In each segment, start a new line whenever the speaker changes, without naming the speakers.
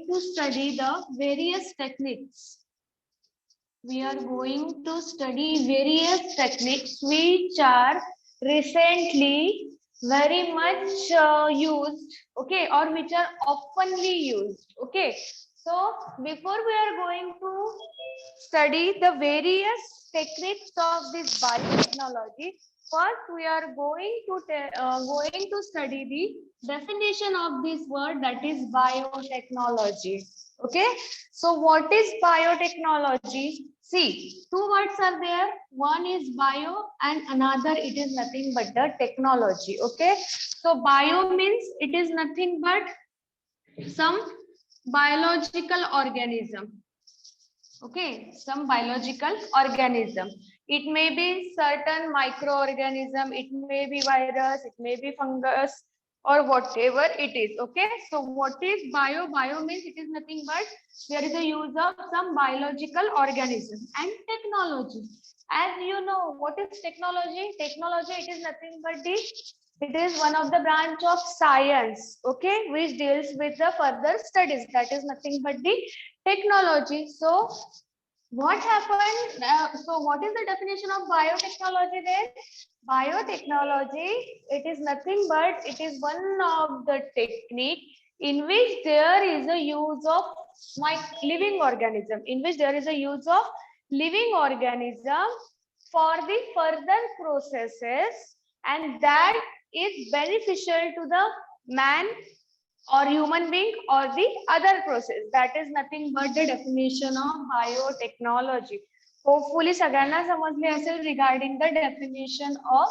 to study the various techniques. We are going to study various techniques which are recently very much used, okay, or which are oftenly used, okay. So before we are going to study the various techniques of this biotechnology, first we are going to study the definition of this word, that is biotechnology. Okay, so what is biotechnology? See, two words are there. One is bio and another it is nothing but the technology. Okay, so bio means it is nothing but some biological organism. Okay, some biological organism. It may be certain microorganism, it may be virus, it may be fungus, or whatever it is. Okay, so what is bio? Bio means it is nothing but there is a use of some biological organism. And technology, as you know, what is technology? Technology, it is nothing but it is one of the branch of science, okay, which deals with the further studies. That is nothing but the technology. So what happened? So what is the definition of biotechnology then? Biotechnology, it is nothing but it is one of the technique in which there is a use of living organism, in which there is a use of living organism for the further processes, and that is beneficial to the man or human being or the other process. That is nothing but the definition of biotechnology. Hopefully सगळ्यांना समजले असेल regarding the definition of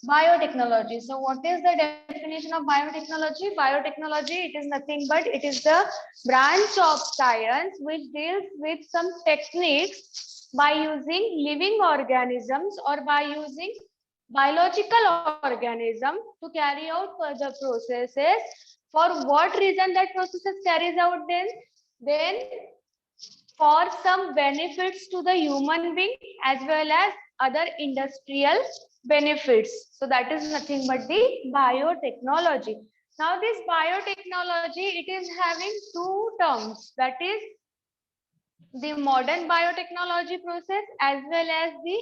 biotechnology. So what is the definition of biotechnology? Biotechnology, it is nothing but it is the branch of science which deals with some techniques by using living organisms or by using biological organism to carry out further processes. For what reason that processes carries out then for some benefits to the human being as well as other industrial benefits. So that is nothing but the biotechnology. Now this biotechnology, it is having two terms, that is the modern biotechnology process as well as the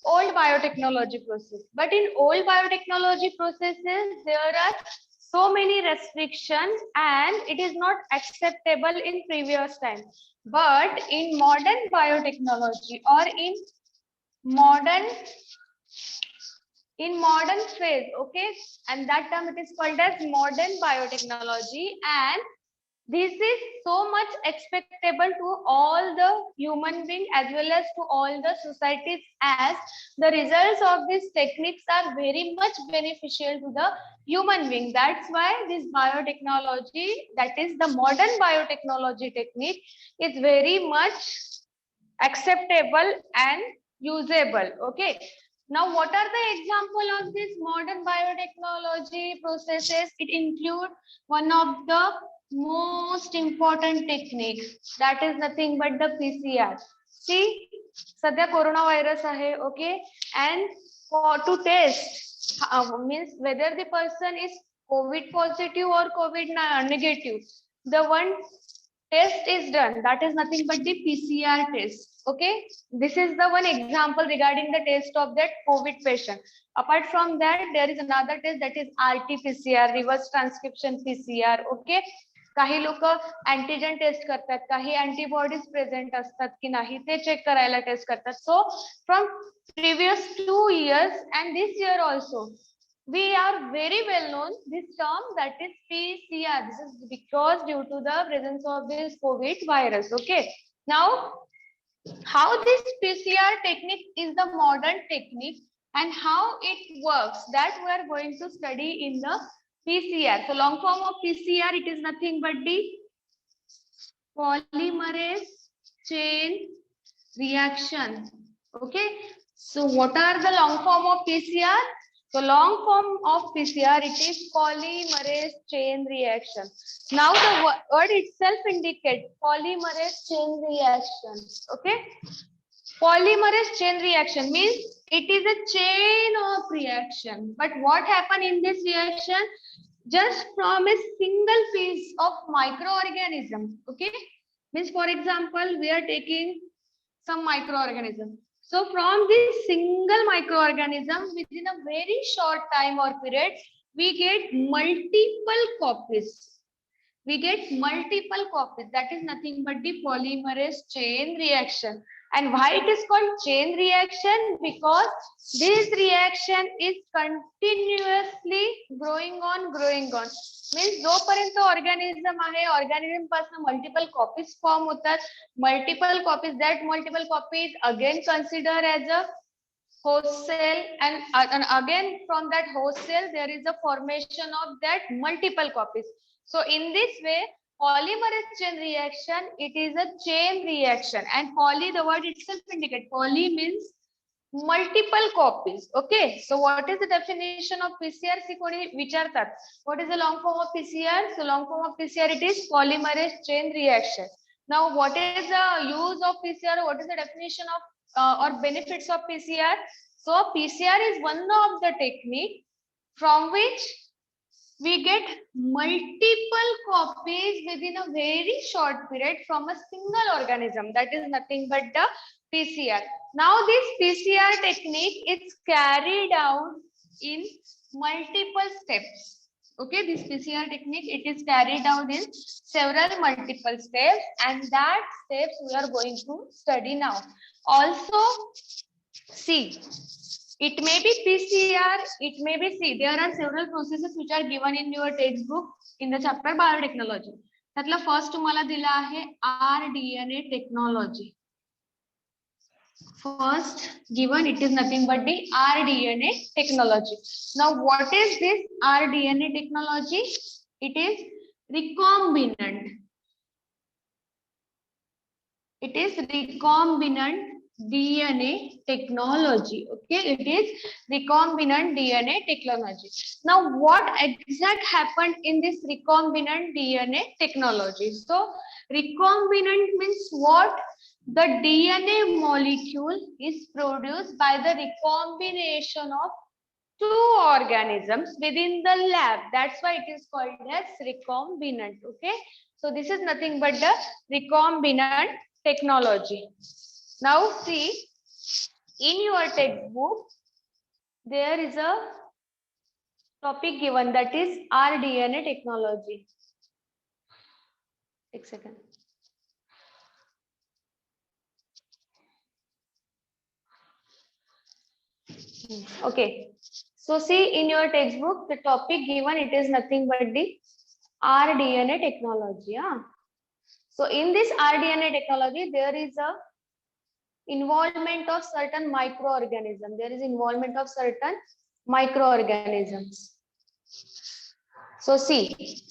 old biotechnology process. But in old biotechnology processes, there are so many restrictions and it is not acceptable in previous time. But in modern biotechnology or modern in modern phase, okay, and that term it is called as modern biotechnology, and this is so much expectable to all the human being as well as to all the societies, as the results of these techniques are very much beneficial to the human being. That's why this biotechnology, that is the modern biotechnology technique, is very much acceptable and usable. Okay. Now, what are the example of this modern biotechnology processes? It include one of the most important technique, that is nothing but the PCR. See, sadhya coronavirus ahe, okay, and for to test means whether the person is COVID positive or COVID negative, the one test is done, that is nothing but the PCR test. Okay, this is the one example regarding the test of that COVID patient. Apart from that, there is another test, that is RT-PCR, reverse transcription PCR. Okay, काही लोक antigen test करतात, काही antibodies present असतात की नाही ते check करायला test करतात. So from previous 2 years and this year also, we are very well known this term, that is PCR. This is because due to the presence of this COVID virus. Okay, now how this PCR technique is the modern technique and how it works, that we are going to study in the PCR. So long form of PCR, it is nothing but the polymerase chain reaction. Okay, so what are the long form of PCR? So long form of PCR, it is polymerase chain reaction. Now the word itself indicates polymerase chain reaction. Okay, polymerase chain reaction means it is a chain of reaction. But what happened in this reaction? just from a single piece of microorganism. Okay, means for example, we are taking some microorganism. So from this single microorganism, within a very short time or period, we get multiple copies. We get multiple copies. That is nothing but the polymerase chain reaction. And why it is called chain reaction? Because this reaction is continuously growing on. Means जोपर्यंत organism आहे, organism पासून multiple copies form होतात, multiple copies, that multiple copies again consider as a host cell, and again from that host cell there is a formation of that multiple copies. So in this way, polymerase chain reaction, it is a chain reaction, and poly, the word itself indicates poly means multiple copies. Okay, so what is the definition of PCR? See, कोणी विचारतात, what is the long form of PCR? So long form of PCR, it is polymerase chain reaction. Now what is the use of PCR? What is the definition of or benefits of PCR? So PCR is one of the technique from which we get multiple copies within a very short period from a single organism. That is nothing but the PCR. Now this PCR technique is carried out in multiple steps. Okay, this PCR technique, it is carried out in several multiple steps, and that steps we are going to study now. Also, see, it may be PCR, it may be C. There are several processes which are given in your textbook in the chapter biotechnology. त्यातला first तुम्हाला दिला आहे rDNA technology. First given, it is nothing but the rDNA technology. Now what is this rDNA technology? It is recombinant. It is recombinant DNA technology. Okay, it is recombinant DNA technology. Now what exact happened in this recombinant DNA technology? So recombinant means what? The DNA molecule is produced by the recombination of two organisms within the lab. That's why it is called as recombinant. Okay, so this is nothing but the recombinant technology. Now see, in your textbook, there is a topic given, that is rDNA technology. One second. Okay. So see, in your textbook, the topic given, it is nothing but the rDNA technology. Yeah? So in this rDNA technology, there is a involvement of certain microorganisms. There is involvement of certain microorganisms. So see,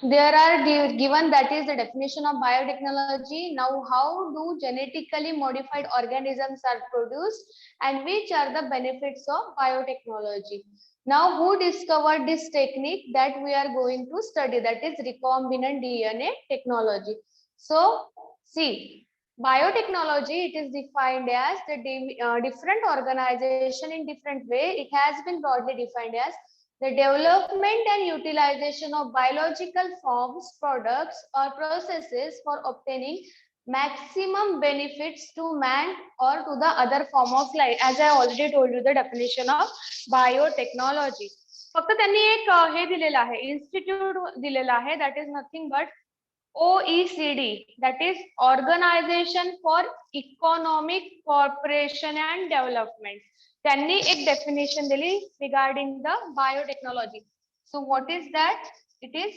there are given, that is the definition of biotechnology. Now how do genetically modified organisms are produced and which are the benefits of biotechnology? Now who discovered this technique that we are going to study, that is recombinant DNA technology. So see, biotechnology, it is defined as the different organization in different way. It has been broadly defined as the development and utilization of biological forms, products, or processes for obtaining maximum benefits to man or to the other form of life. As I already told you the definition of biotechnology. फक्त त्यांनी एक हे दिलेला आहे, institute दिलेला आहे, that is nothing but OECD, that is Organization for Economic Cooperation and Development. त्यांनी एक definition दिली regarding the biotechnology. So what is that? It is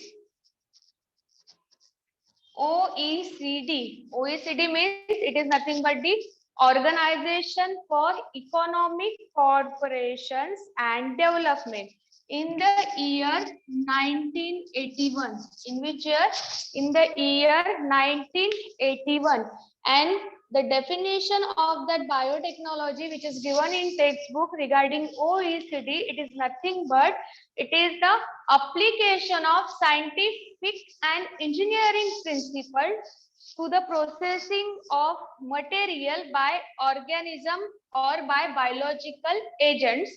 OECD. OECD means it is nothing but the Organization for Economic Corporations and Development. In the year 1981. In which year? In the year 1981. And the definition of that biotechnology which is given in textbook regarding OECD, it is nothing but it is the application of scientific and engineering principles to the processing of material by organism or by biological agents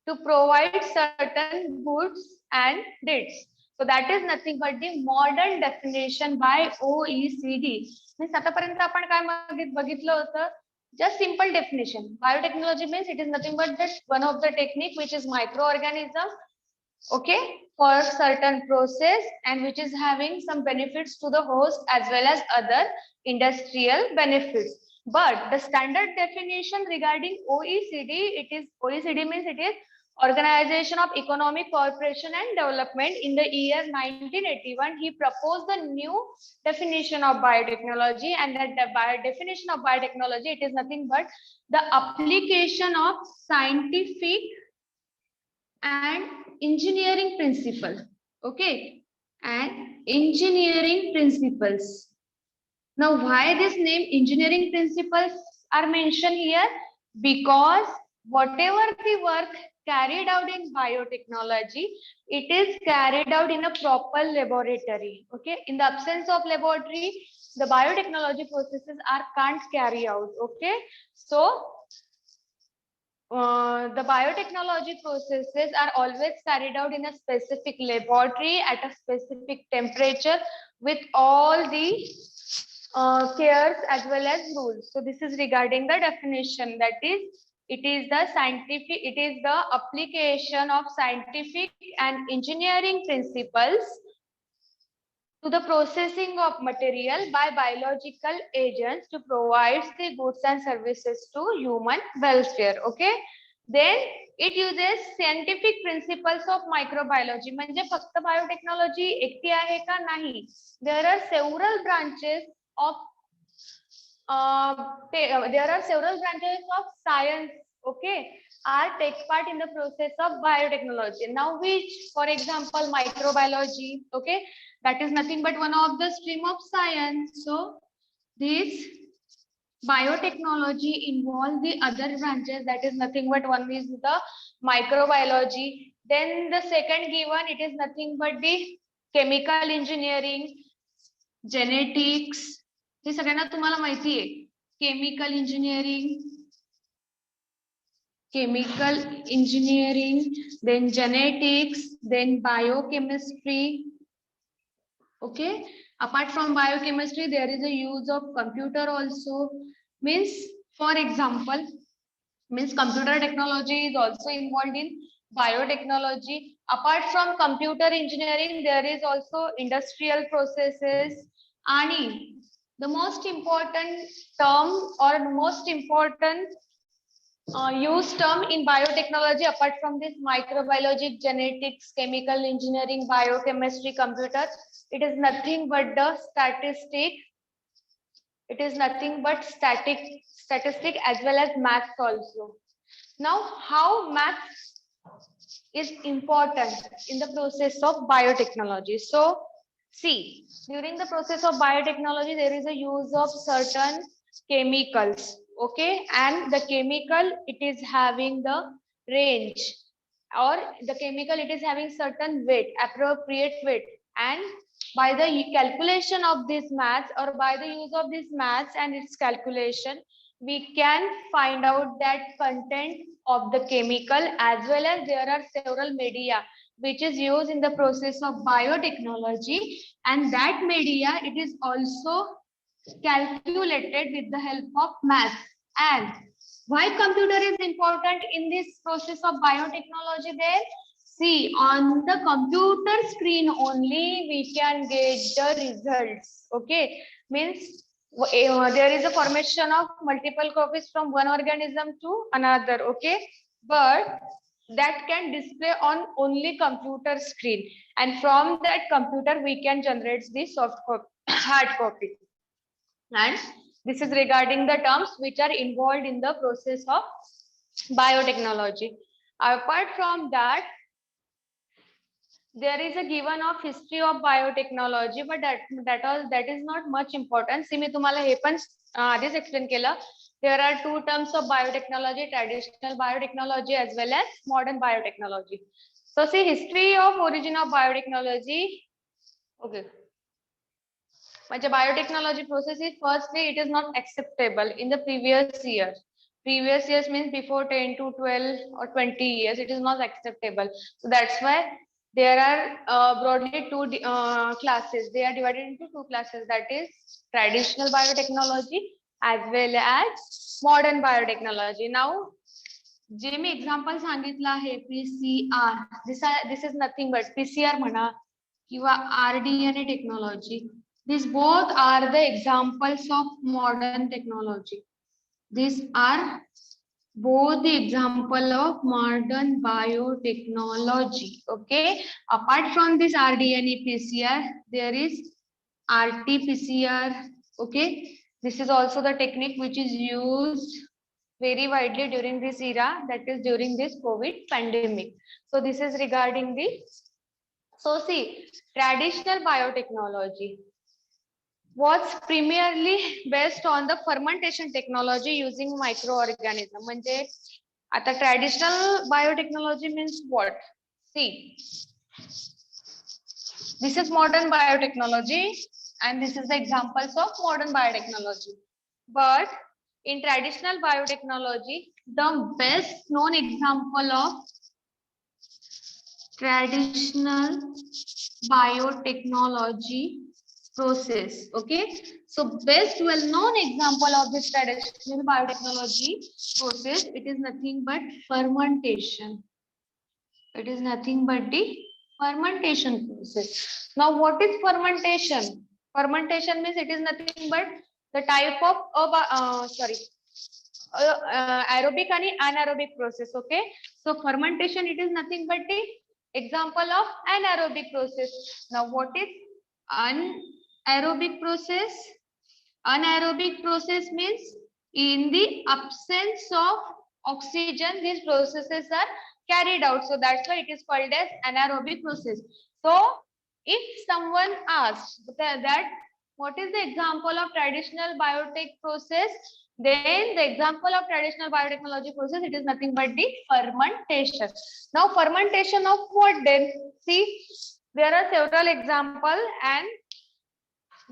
to provide certain goods and deeds. So that is nothing but the modern definition by OECD. Means आतापर्यंत आपण काय बघितलं होतं, just simple definition. Biotechnology means it is nothing but that one of the technique which is microorganism, okay, for certain process and which is having some benefits to the host as well as other industrial benefits. But the standard definition regarding OECD, it is OECD means it is Organization of Economic Cooperation and Development. In the year 1981, he proposed the new definition of biotechnology, and that the definition of biotechnology, it is nothing but the application of scientific and engineering principle, okay, and engineering principles. Now, why this name engineering principles are mentioned here? Because whatever the work carried out in biotechnology, it is carried out in a proper laboratory, okay. In the absence of laboratory, the biotechnology processes are can't carry out, okay. So the biotechnology processes are always carried out in a specific laboratory at a specific temperature with all the cares as well as rules. So this is regarding the definition, that is, it is the application of scientific and engineering principles to the processing of material by biological agents to provide the goods and services to human welfare, okay. Then it uses scientific principles of microbiology. म्हणजे फक्त biotechnology एकटी आहे का? नाही. There are several branches of science, okay, are take part in the process of biotechnology. Now which, for example, microbiology, okay, that is nothing but one of the stream of science. So this biotechnology involves the other branches, that is nothing but one is the microbiology. Then the second given, it is nothing but the chemical engineering, genetics. हे सगळ्यांना तुम्हाला माहिती आहे. Chemical engineering, then genetics, then biochemistry. Okay. Apart from biochemistry, there is a use of computer also. Means, for example, means computer technology is also involved in biotechnology. Apart from computer engineering, there is also industrial processes. Ani, the most important term or most important used term in biotechnology, apart from this microbiology, genetics, chemical engineering, biochemistry, computer, it is nothing but the statistic. It is nothing but statistic as well as maths also. Now, how maths is important in the process of biotechnology? So, see, during the process of biotechnology, there is a use of certain chemicals, okay, and the chemical, it is having the range, or the chemical, it is having certain weight, appropriate weight, and by the calculation of this maths, or by the use of this maths and its calculation, we can find out that content of the chemical, as well as there are several media which is used in the process of biotechnology, and that media, it is also calculated with the help of math. And why computer is important in this process of biotechnology? There, see, on the computer screen only we can get the results, okay. Means there is a formation of multiple copies from one organism to another, okay, but that can display on only computer screen, and from that computer we can generate the soft copy, hard copy. And this is regarding the terms which are involved in the process of biotechnology. Apart from that, there is a given of history of biotechnology, but that is not much important. See, मी तुम्हाला हे पण आधीच explain केलं. There are two terms of biotechnology: traditional biotechnology as well as modern biotechnology. So, see, history of origin of biotechnology. Okay. But the biotechnology process is, firstly, it is not acceptable in the previous year. Previous years means before 10 to 12 or 20 years, it is not acceptable. So that's why there are broadly two classes. They are divided into two classes, that is traditional biotechnology as well as modern biotechnology. Now, J me example सांगितलं आहे PCR, this is nothing but PCR म्हणा किंवा RDNA technology. These both are the examples of modern technology. These are both the example of modern biotechnology. Okay. Apart from this RDNA PCR, there is RT-PCR. Okay. This is also the technique which is used very widely during this era, that is during this COVID pandemic. So this is regarding the, so see, traditional biotechnology was primarily based on the fermentation technology using microorganism. म्हणजे आता traditional biotechnology means what? See, this is modern biotechnology and this is the examples of modern biotechnology. But in traditional biotechnology, the best known example of traditional biotechnology process. Okay, so best well known example of this traditional biotechnology process, it is nothing but fermentation. It is nothing but the fermentation process. Now what is fermentation? Fermentation means it is nothing but the type of aerobic and anaerobic process. Okay, so fermentation, it is nothing but the example of anaerobic process. Now what is anaerobic process? Anaerobic process means in the absence of oxygen, these processes are carried out. So that's why it is called as anaerobic process. So if someone asks that what is the example of traditional biotech process, then the example of traditional biotechnology process, it is nothing but the fermentation. Now fermentation of what then? See, there are several examples and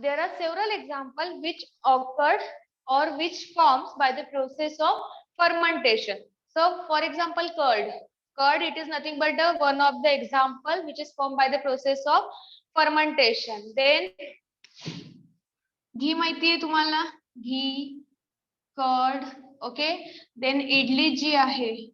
there are several examples which occurred or which forms by the process of fermentation. So for example, curd. Curd, it is nothing but one of the example which is formed by the process of fermentation. Then ghee माहिती आहे तुम्हाला? Ghee, curd, okay. Then idli ji आहे,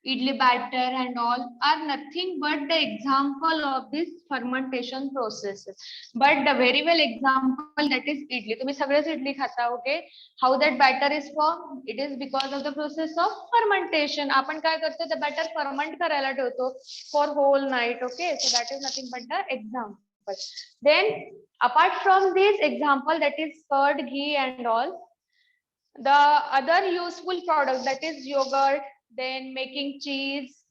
idli batter and all are nothing but the example of this fermentation process. But the very well example, that is idli. तुम्ही सगळेच idli खाता, okay. How that batter is formed? It is because of the process of fermentation. आपण काय करतो? The batter ferment करायला ठेवतो for whole night, okay. So that is nothing but the example. Then apart from this example, that is curd, ghee and all, the other useful product, that is yogurt, then making cheese,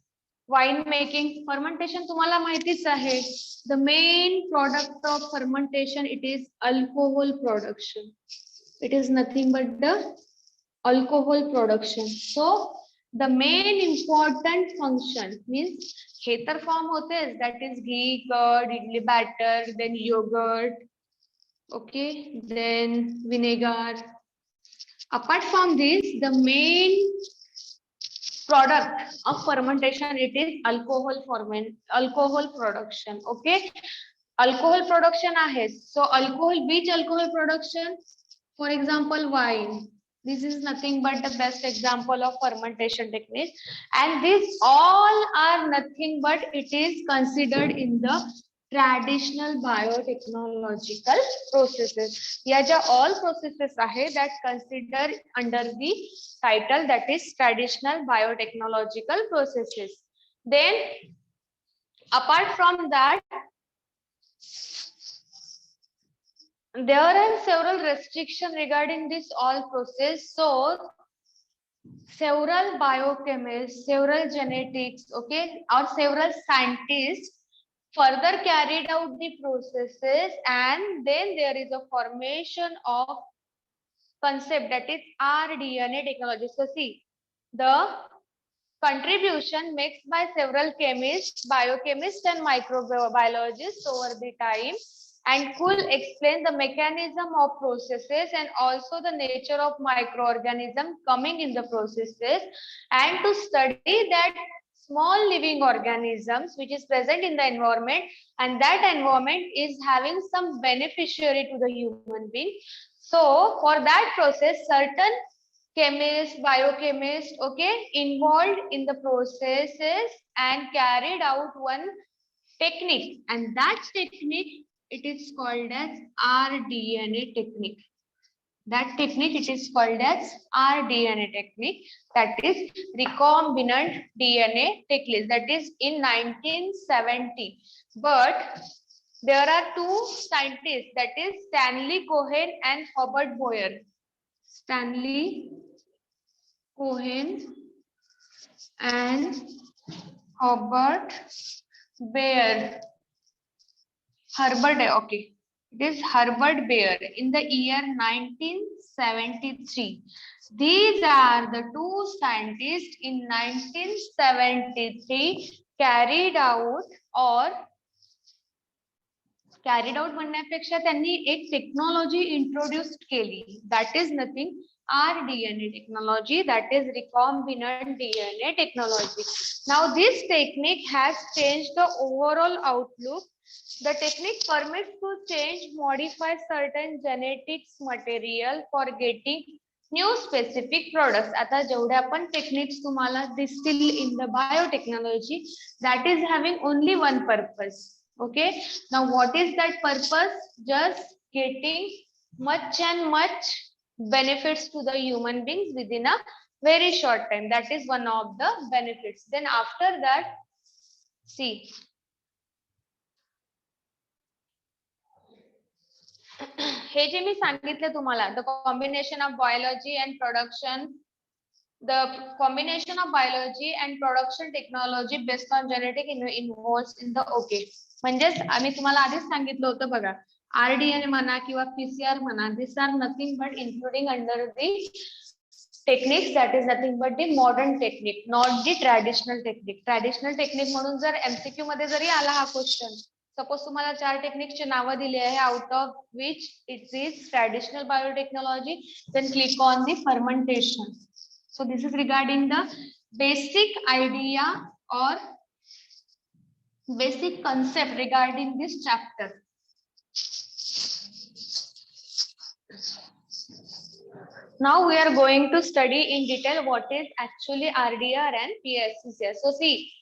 wine making, fermentation तुम्हाला माहितीच आहे. The main product of fermentation, it is alcohol production. It is nothing but the alcohol production. So the main important function means हे तर form होतेच, that is ghee, curd, idli batter, then yogurt, okay, then vinegar. Apart from this, the main product of fermentation, it is alcohol production. Okay, alcohol production आहे. So alcohol, which alcohol production? For example, wine. This is nothing but the best example of fermentation technique, and these all are nothing but it is considered in the traditional biotechnological processes. या ज्या all processes आहे that considered under the title, that is traditional biotechnological processes. Then apart from that, there are several restrictions regarding this all process. So several biochemists, several genetics, okay, or several scientists further carried out the processes, and then there is a formation of concept, that is rDNA technology. So see, the contribution made by several chemists, biochemists and microbiologists over the time. and could explain the mechanism of processes and also the nature of microorganism coming in the processes, and to study that small living organisms which is present in the environment, and that environment is having some beneficiary to the human being. So for that process, certain chemists, biochemists, okay, involved in the processes and carried out one technique, and that technique it is called as rDNA technique. That technique it is called as rDNA technique, that is recombinant DNA technique, that is in 1970. But there are two scientists, that is Stanley Cohen and Herbert Boyer. Stanley Cohen and Herbert Bayer. Herbert, okay. It is Herbert Bayer in the year 1973. These are the two scientists in 1973 carried out म्हणण्यापेक्षा त्यांनी एक technology introduced केली, that is nothing rDNA technology, that is recombinant DNA technology. Now this technique has changed the overall outlook. The technique permits to change, modify certain genetics material for getting new specific products. आता जेवढे आपण techniques तुम्हाला दिसतील in the biotechnology, that is having only one purpose. Okay, now what is that purpose? Just getting much and much benefits to the human beings within a very short time. That is one of the benefits. Then after that, see, हे जे मी सांगितलं तुम्हाला, the combination of biology and production, the combination of biology and production technology based on genetic involves in the okay. म्हणजेच आम्ही तुम्हाला आधीच सांगितलं होतं बघा, rDNA म्हणा किंवा PCR म्हणा, these are nothing but including under the techniques, that is nothing but the modern technique, not the traditional technique. Traditional technique म्हणून जर MCQ मध्ये जरी आला हा क्वेश्चन, सपोज तुम्हाला 4 टेक्निकचे नाव दिले आहे, out of which it is traditional biotechnology, then click on the fermentation. So this is regarding the basic idea or basic concept regarding this chapter. Now we are going to study in detail what is actually RDR and PCR. So see,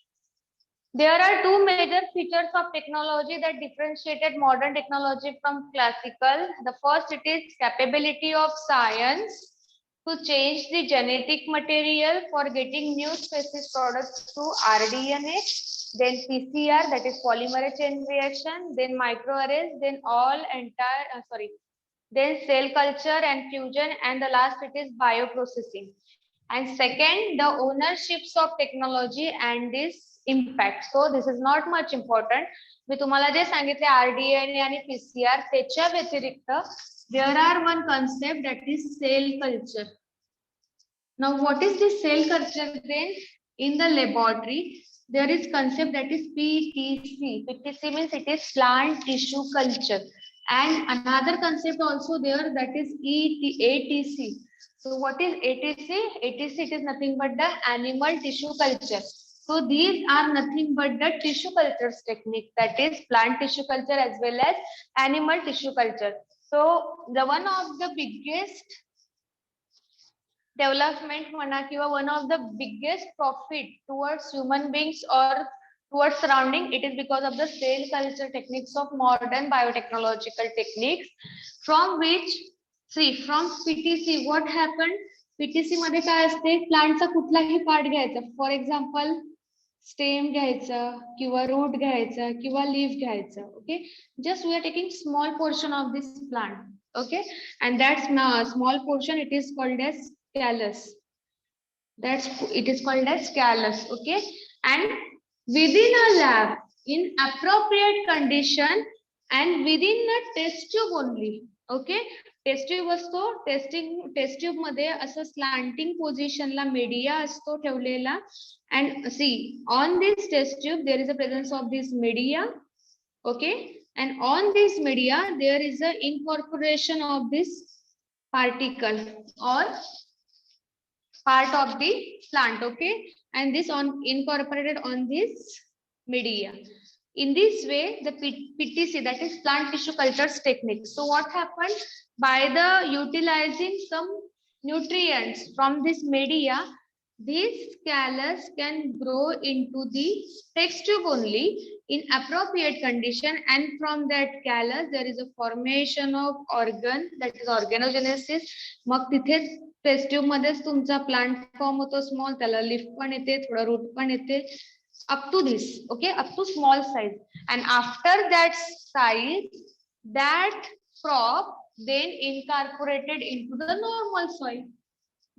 there are two major features of technology that differentiated modern technology from classical. The first, it is capability of science to change the genetic material for getting new species products through rDNA, then PCR, that is polymerase chain reaction, then microarrays, then then cell culture and fusion, and the last it is bioprocessing. And second, the ownerships of technology and this impact. So this is not much important. मी तुम्हाला जे सांगितले rDNA आणि PCR, त्याच्या व्यतिरिक्त there are one concept, that is cell culture. Now what is this cell culture then? In the laboratory there is concept that is PTC. PTC means it is plant tissue culture, and another concept also there, that is ATC. So what is ATC? ATC, it is nothing but the animal tissue culture. So these are nothing but the tissue culture technique, that is plant tissue culture as well as animal tissue culture. So the one of the biggest development म्हणा किंवा one of the biggest profit towards human beings or towards surrounding, it is because of the cell culture techniques of modern biotechnological techniques, from which, see, from PTC what happened? PTC मध्ये काय असते, प्लांटचा कुठलाही part घ्यायचा, for example stem घ्यायचा किंवा root घ्यायचा किंवा leaf घ्यायचा. Okay, just we are taking small portion of this plant. Okay, and that small portion, it is called as callus. It is called as callus. Okay, and within a lab in appropriate condition and within a test tube only. Okay, test tube असतो, test tube मध्ये असं slanting position ला media असतो ठेवलेला, and see, on this test tube there is a presence of this media. Okay, and on this media there is a incorporation of this particle or part of the plant, okay, and this on incorporated on this media. In this way, the PTC, that is plant tissue cultures technique. So what happened? By the utilizing some nutrients from this media, these callus can grow into the test tube only in appropriate condition, and from that callus there is a formation of organ, that is organogenesis. मग तिथे test tube मध्येच तुमचा plant form होतो small, त्याला lift पण येते, थोडा root पण येते, up to this, okay, up to small size, and after that size, that crop then incorporated into the normal soil,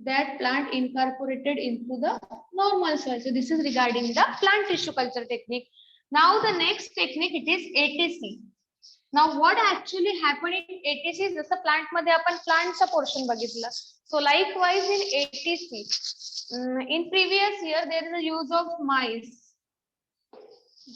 that plant incorporated into the normal soil. So this is regarding the plant tissue culture technique. Now the next technique, it is ATC. Now what actually happened in ATC, जसं plant मध्ये आपण plantचा portion बघितलं, so likewise in ATC, in previous year there is a use of mice,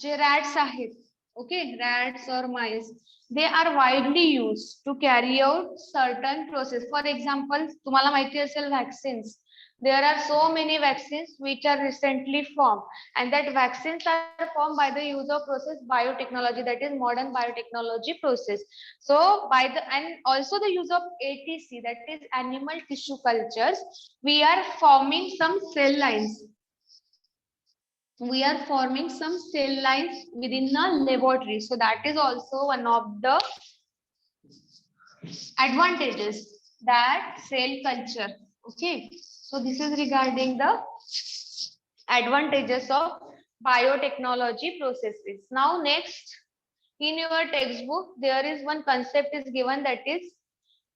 J rats आहेत, okay, rats or mice, they are widely used to carry out certain process. For example, तुम्हाला माहिती असेल vaccines, there are so many vaccines which are recently formed, and that vaccines are formed by the use of process biotechnology, that is modern biotechnology process. So by the, and also the use of ATC, that is animal tissue cultures, we are forming some cell lines. We are forming some cell lines within the laboratory. So that is also one of the advantages that cell culture. Okay. So this is regarding the advantages of biotechnology processes. Now next, in your textbook, there is one concept is given, that is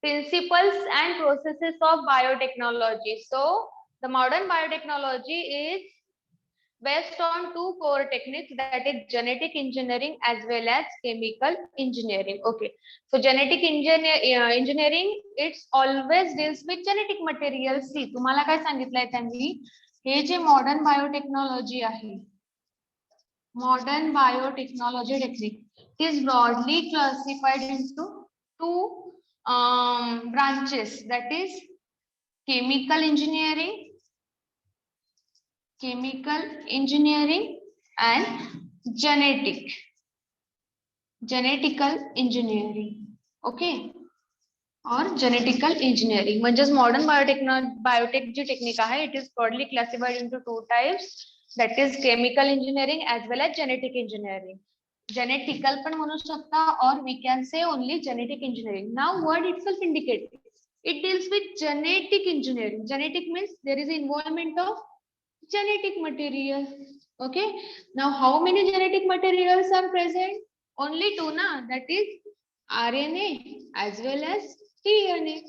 principles and processes of biotechnology. So the modern biotechnology is based on two core techniques, that is genetic engineering as well as chemical engineering. Okay, so genetic engineering, it's always deals with genetic materials. See, तुम्हाला काय सांगितलंय त्यांनी, हे जे modern biotechnology आहे, modern biotechnology technique is broadly classified into two branches, that is chemical engineering and genetical engineering, okay, or genetical engineering. म्हणजेच modern biotech जी technique आहे, it is broadly classified into two types, that is chemical engineering as well as genetic engineering. Genetical पण म्हणू शकता, or we can say only genetic engineering. Now word itself indicates it deals with genetic engineering. Genetic means there is involvement of genetic material. Okay, now how many genetic materials are present? Only two, na, that is RNA as well as DNA.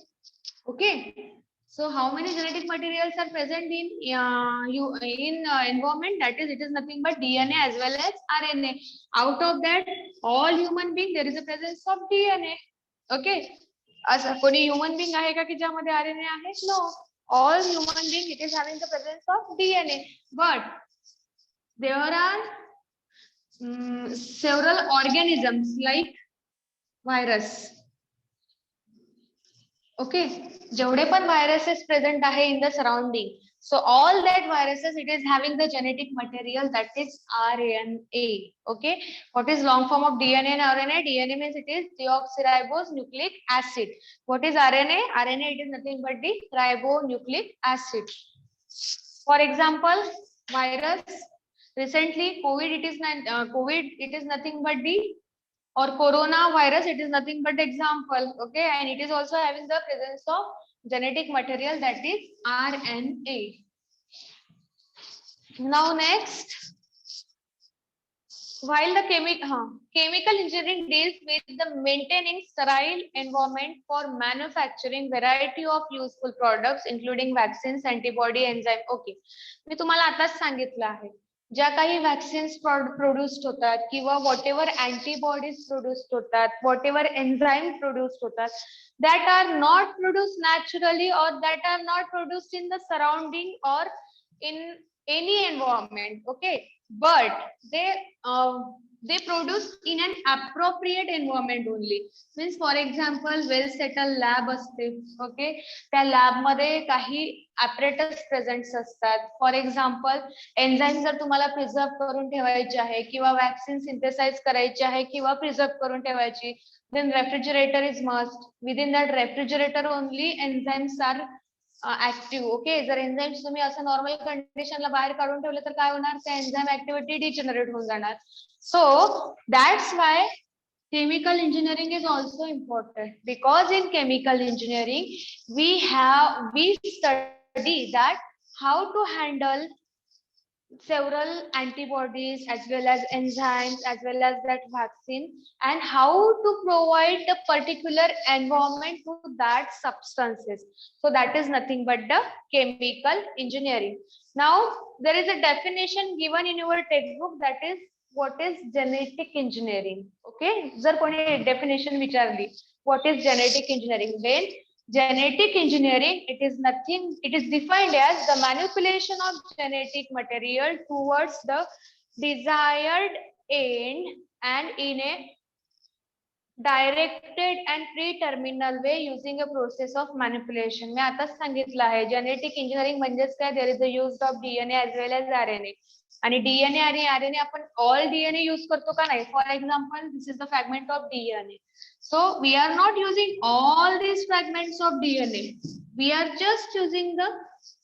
Okay, so how many genetic materials are present in environment? That is, it is nothing but DNA as well as RNA. Out of that, all human being, there is a presence of DNA. Okay, असं कोणी human being आहे का की ज्यामध्ये RNA आहे? No. All human being, it is having the presence of DNA, but there are several organisms like virus. Okay, जेवढे पण viruses present आहे in the surrounding, so all that viruses, it is having the genetic material, that is RNA. Okay, what is long form of DNA and RNA? DNA means it is deoxyribose nucleic acid. What is RNA? RNA, it is nothing but the ribonucleic acid. For example, virus, recently COVID, it is nothing but the, or coronavirus, it is nothing but example. Okay, and it is also having the presence of genetic material, that is RNA. Now next, while the chemical engineering deals with the maintaining sterile environment for manufacturing variety of useful products including vaccines, antibody, enzyme. Okay, मी तुम्हाला आताच सांगितलं आहे, ज्या काही vaccines produced होतात किंवा whatever antibodies produced होतात, whatever enzyme produced होतात, that are not produced naturally or that are not produced in the surrounding or in any environment. Okay, but they they produce in an appropriate environment only. Means for example well settled lab असते, okay, त्या lab मध्ये काही apparatus present असतात. For example enzyme जर तुम्हाला preserve करून ठेवायचे आहे किंवा वॅक्सिन सिंथेसाइज करायची आहे किंवा प्रिझर्व करून ठेवायची, then refrigerator is must. Within that refrigerator only enzymes are active. Okay, जर एन्झाईम्स तुम्ही असं नॉर्मल कंडिशनला बाहेर काढून ठेवले तर काय होणार, त्या एन्झाईम ऍक्टिव्हिटी डिजनरेट होऊन जाणार. So that's why chemical engineering is also important, because in chemical engineering we study that how to handle several antibodies as well as enzymes as well as that vaccine, and how to provide the particular environment to that substances. So that is nothing but the chemical engineering. Now there is a definition given in your textbook, that is what is genetic engineering. Okay, जर कोणी definition विचारली what is genetic engineering, then genetic engineering, it is defined as the manipulation of genetic material towards the desired end and in a directed and pre-terminal way using a process of manipulation. मी आताच सांगितलं आहे genetic engineering म्हणजेच काय, there is the use of DNA as well as RNA. आणि DNA आणि RNA आपण all DNA use करतो का नाही. For example this is the fragment of DNA. So we are not using all these fragments of DNA. We are just using the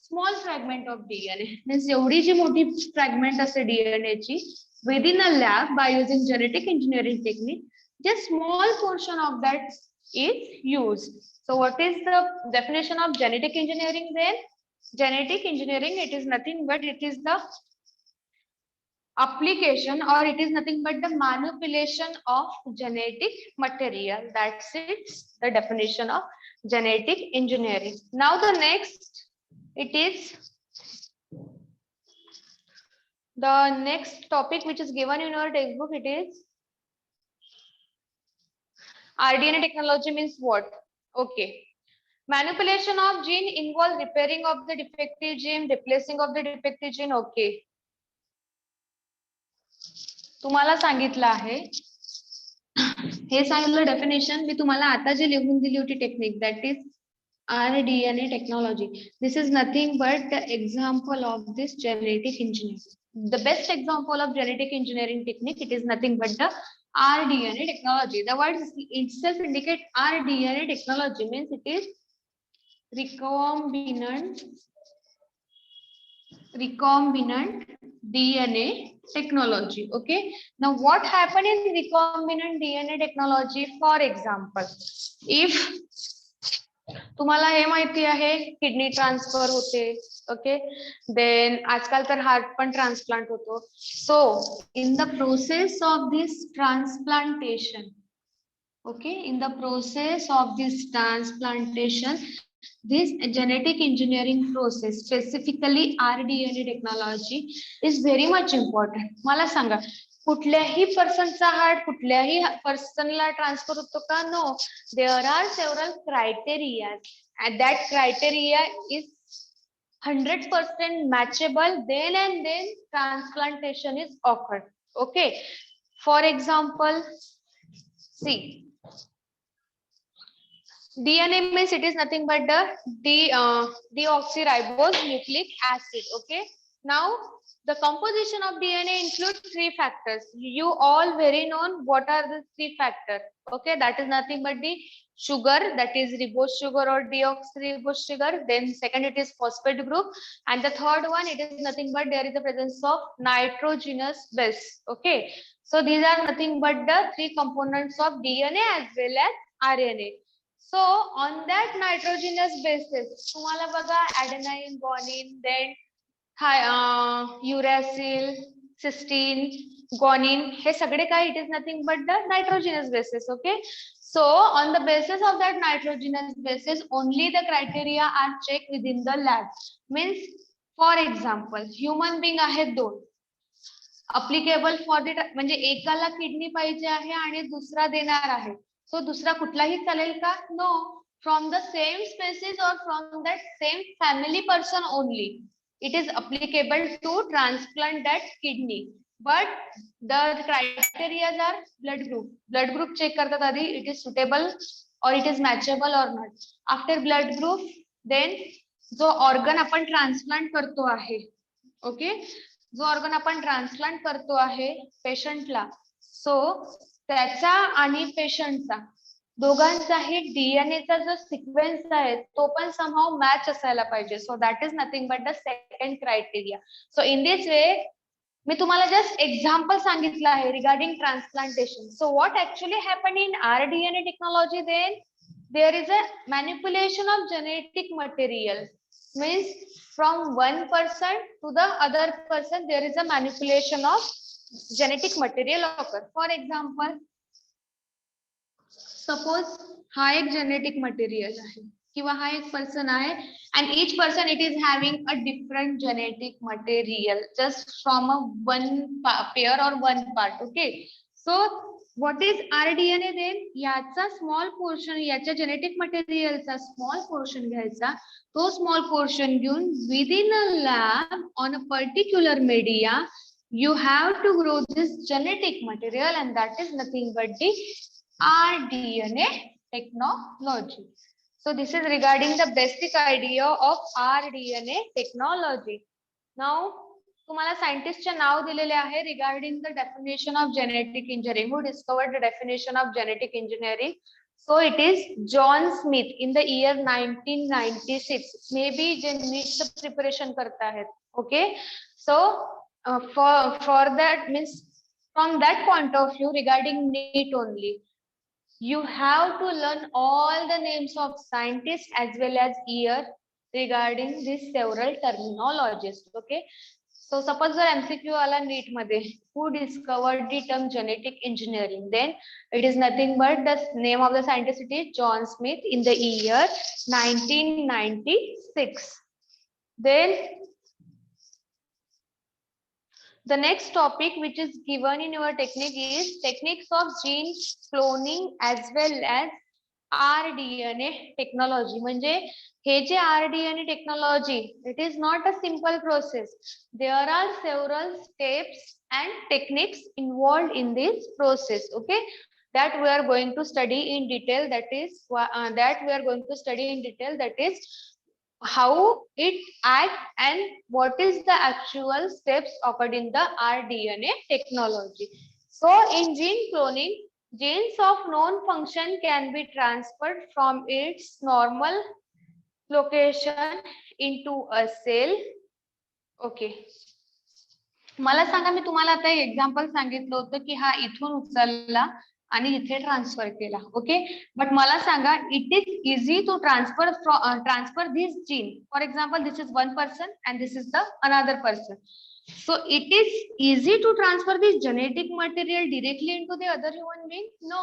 small fragment of DNA. Means एवढी जी मोठी fragment असते DNA ची, within a lab by using genetic engineering technique, just small portion of that is used. So what is the definition of genetic engineering then? Genetic engineering, it is nothing but it is the application, or it is nothing but the manipulation of genetic material. That's it, the definition of genetic engineering. Now the next, it is the next topic which is given in your textbook. It is RDNA technology. Means what? Okay, manipulation of gene involves repairing of the defective gene, replacing of the defective gene. Okay, तुम्हाला सांगितलं आहे, हे सांगितलं definition मी तुम्हाला आता जे लिहून दिली होती technique, that is RDNA technology. This is nothing but the example of this genetic engineering. The best example of genetic engineering technique, it is nothing but the RDNA technology. The word itself indicate RDNA technology means it is recombinant DNA technology. Okay, now what happened in recombinant DNA technology? For example, if तुम्हाला हे माहिती आहे kidney transfer होते, okay, then आजकाल तर heart पण transplant होतो. So in the process of this transplantation, okay, in the process of this transplantation, this genetic engineering process, specifically RDNA technology, is very much important. मला सांगा, कुठल्याही पर्सनचा heart कुठल्याही पर्सनला transfer होतो का? No, there are several criteria and that criteria is 100% matchable, then and then transplantation is occurred. Okay, for example, see, DNA means it is nothing but the deoxyribose nucleic acid. Okay, now the composition of DNA includes 3 factors. You all very known what are the 3 factors. Okay, that is nothing but the sugar, that is ribose sugar or deoxyribose sugar. Then second, it is phosphate group, and the third one, it is nothing but there is the presence of nitrogenous base. Okay, so these are nothing but the 3 components of DNA as well as RNA. So on that nitrogenous basis, तुम्हाला बघा adenine, guanine, then uracil, cysteine, guanine, हे सगळे काय, it is nothing but the nitrogenous basis. Okay, so on the basis of that nitrogenous basis only the criteria are checked within the lab. Means for example, human being आहेत 2, applicable for the, म्हणजे एकाला kidney पाहिजे आहे आणि दुसरा देणार आहे, सो दुसरा कुठलाही चालेल का? No, from the same species or from that same family person only it is applicable to transplant that kidney. but the criteria are blood group check करतात आधी, it is suitable or it is matchable or not. After blood group, then जो organ आपण transplant करतो आहे, okay, जो organ आपण transplant करतो आहे पेशंटला, सो त्याचा आणि पेशंटचा दोघांचाही डीएनएचा जो सिक्वेन्स आहे तो पण समहाउ मॅच असायला पाहिजे. So that is nothing but the second criteria. So in this way मी तुम्हाला जस्ट एक्झाम्पल सांगितलं आहे regarding transplantation. So what actually happen in rDNA technology, then there is a manipulation of genetic material, means from one person to the other person there is a manipulation of genetic material occur. For example, suppose हा एक genetic material आहे किंवा हा एक person आहे and each person it is having a different genetic material just from a one pair or one part. Okay, so what is rDNA then? याचा small portion, याच्या genetic मटेरियलचा स्मॉल पोर्शन घ्यायचा, तो स्मॉल पोर्शन घेऊन within a lab on a particular media you have to grow this genetic material and that is nothing but the rDNA technology. So this is regarding the basic idea of rDNA technology. Now तुम्हाला सायंटिस्टचे नाव दिलेले आहे regarding the definition of genetic engineering. Who discovered the definition of genetic engineering? So it is John Smith in the year 1996. Maybe जे नीटचं preparation करत आहेत. Okay, so for that means from that point of view regarding NEET only, you have to learn all the names of scientists as well as year regarding these several terminologies. Okay, so suppose जर MCQ आला NEET मध्ये, who discovered the term genetic engineering, then it is nothing but the name of the scientist, it is John Smith in the year 1996. Then the next topic which is given in your technique is techniques of gene cloning as well as rDNA technology. म्हणजे हे जे rDNA technology, it is not a simple process. There are several steps and techniques involved in this process. Okay, that we are going to study in detail. That is how it acts and what is the actual steps occurred in the rDNA technology. So in gene cloning, genes of known function can be transferred from its normal location into a cell. Okay, मला सांगा, मी तुम्हाला आता एक example सांगितलं होतं की हा इथून उचलला आणि इथे ट्रान्सफर केला. ओके, बट मला सांगा, it is easy to transfer this gene. For example, this is one person and this is the another person. So it is easy to transfer this genetic material directly into the other human being? No.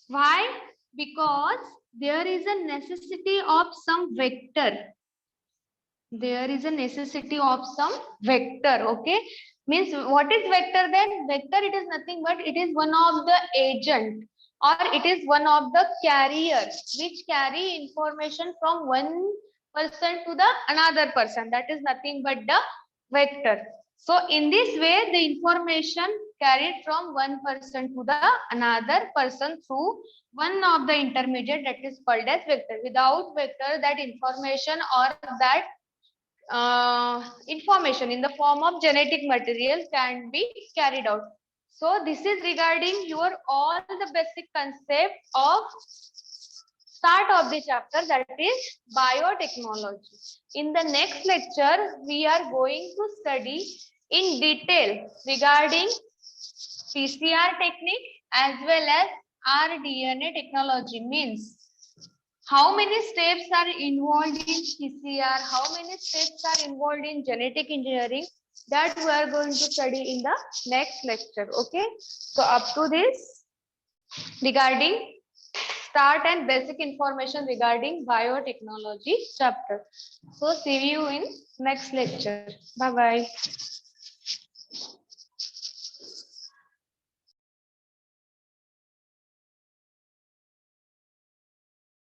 Why? Because there is a necessity of some vector. There is a necessity of some vector. Okay, means what is vector then? Vector, it is nothing but it is one of the agent or it is one of the carriers which carry information from one person to the another person. That is nothing but the vector. So in this way the information carried from one person to the another person through one of the intermediate, that is called as vector. Without vector, that information or that information in the form of genetic material can be carried out. So this is regarding your all the basic concept of start of the chapter, that is biotechnology. In the next lecture we are going to study in detail regarding PCR technique as well as rDNA technology. Means how many steps are involved in PCR, how many steps are involved in genetic engineering, that we are going to study in the next lecture. Okay, so up to this regarding start and basic information regarding biotechnology chapter. So see you in next lecture. Bye bye.